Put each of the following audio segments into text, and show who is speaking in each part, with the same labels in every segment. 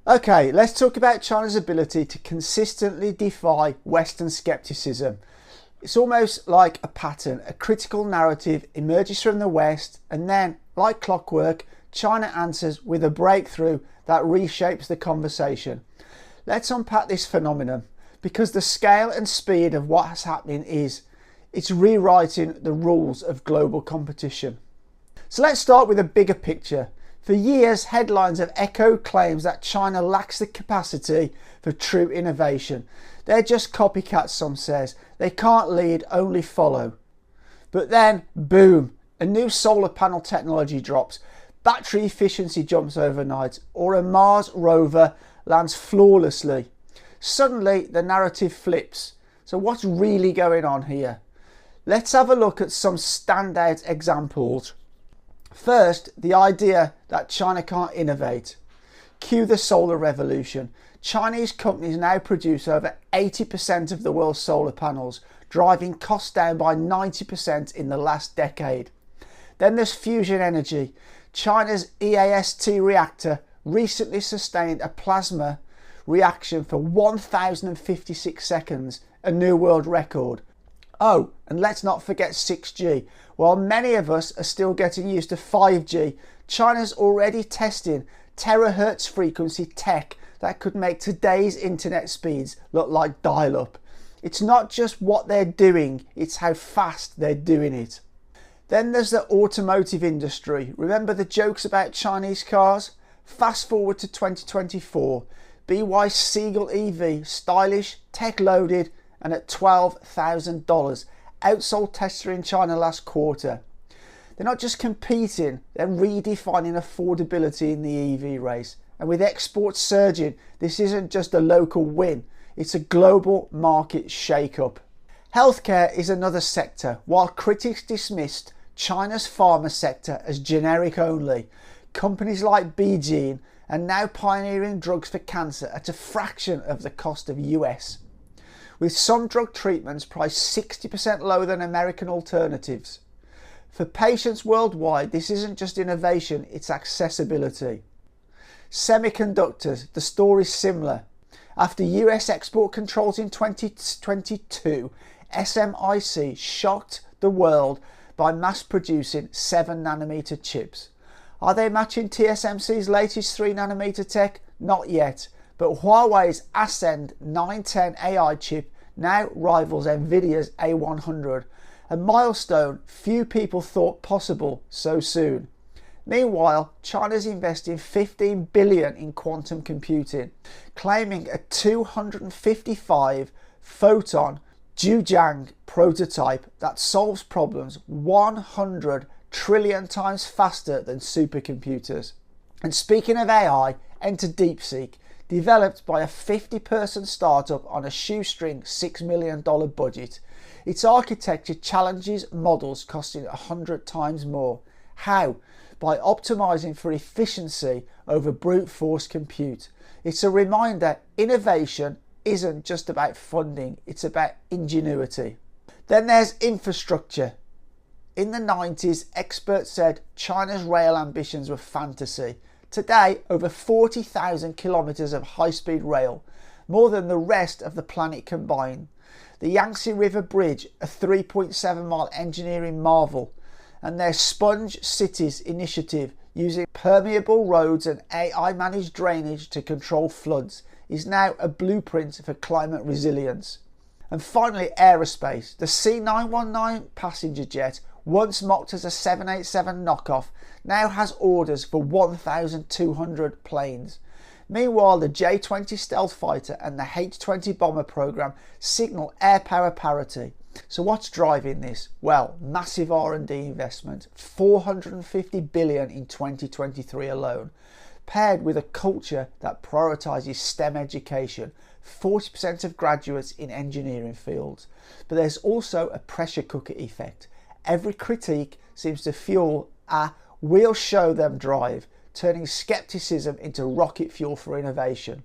Speaker 1: Okay, let's talk about China's ability to consistently defy Western skepticism. It's almost like a pattern. A critical narrative emerges from the West, and then, like clockwork, China answers with a breakthrough that reshapes the conversation. Let's unpack this phenomenon, because the scale and speed of what's happening it's rewriting the rules of global competition. So let's start with a bigger picture. For years, headlines have echoed claims that China lacks the capacity for true innovation. They're just copycats, some says. They can't lead, only follow. But then, boom, a new solar panel technology drops, battery efficiency jumps overnight, or a Mars rover lands flawlessly. Suddenly, the narrative flips. So what's really going on here? Let's have a look at some standout examples. First, the idea that China can't innovate. Cue the solar revolution. Chinese companies now produce over 80% of the world's solar panels, driving costs down by 90% in the last decade. Then there's fusion energy. China's EAST reactor recently sustained a plasma reaction for 1056 seconds, a new world record. Oh, and let's not forget 6G. While many of us are still getting used to 5G, China's already testing terahertz frequency tech that could make today's internet speeds look like dial-up. It's not just what they're doing, it's how fast they're doing it. Then there's the automotive industry. Remember the jokes about Chinese cars? Fast forward to 2024. BY Seagull EV, stylish, tech-loaded, and at $12,000, outsold Tesla in China last quarter. They're not just competing, they're redefining affordability in the EV race. And with exports surging, this isn't just a local win, it's a global market shake-up. Healthcare is another sector. While critics dismissed China's pharma sector as generic only, companies like BeGene are now pioneering drugs for cancer at a fraction of the cost of US. With some drug treatments priced 60% lower than American alternatives. For patients worldwide, this isn't just innovation, it's accessibility. Semiconductors, the story's similar. After US export controls in 2022, SMIC shocked the world by mass producing 7nm chips. Are they matching TSMC's latest 3nm tech? Not yet. But Huawei's Ascend 910 AI chip now rivals Nvidia's A100, a milestone few people thought possible so soon. Meanwhile, China's investing $15 billion in quantum computing, claiming a 255 photon Zhujiang prototype that solves problems 100 trillion times faster than supercomputers. And speaking of AI, enter DeepSeek, developed by a 50-person startup on a shoestring $6 million budget. Its architecture challenges models costing 100 times more. How? By optimizing for efficiency over brute force compute. It's a reminder innovation isn't just about funding, it's about ingenuity. Then there's infrastructure. In the 90s, experts said China's rail ambitions were fantasy. Today, over 40,000 kilometres of high-speed rail, more than the rest of the planet combined. The Yangtze River Bridge, a 3.7-mile engineering marvel, and their Sponge Cities initiative, using permeable roads and AI-managed drainage to control floods, is now a blueprint for climate resilience. And finally, aerospace. The C919 passenger jet, once mocked as a 787 knockoff, now has orders for 1,200 planes. Meanwhile, the J-20 stealth fighter and the H-20 bomber program signal air power parity. So what's driving this? Well, massive R&D investment, $450 billion in 2023 alone, paired with a culture that prioritises STEM education, 40% of graduates in engineering fields. But there's also a pressure cooker effect. Every critique seems to fuel a "we'll show them" drive, turning skepticism into rocket fuel for innovation.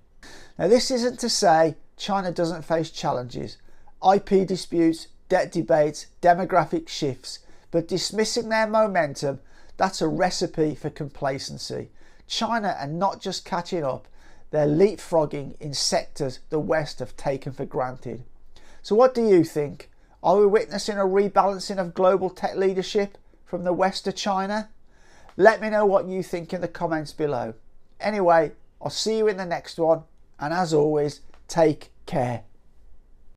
Speaker 1: Now, this isn't to say China doesn't face challenges, IP disputes, debt debates, demographic shifts, but dismissing their momentum, that's a recipe for complacency. China are not just catching up, they're leapfrogging in sectors the West have taken for granted. So what do you think? Are we witnessing a rebalancing of global tech leadership from the West to China? Let me know what you think in the comments below. Anyway, I'll see you in the next one, and as always, take care.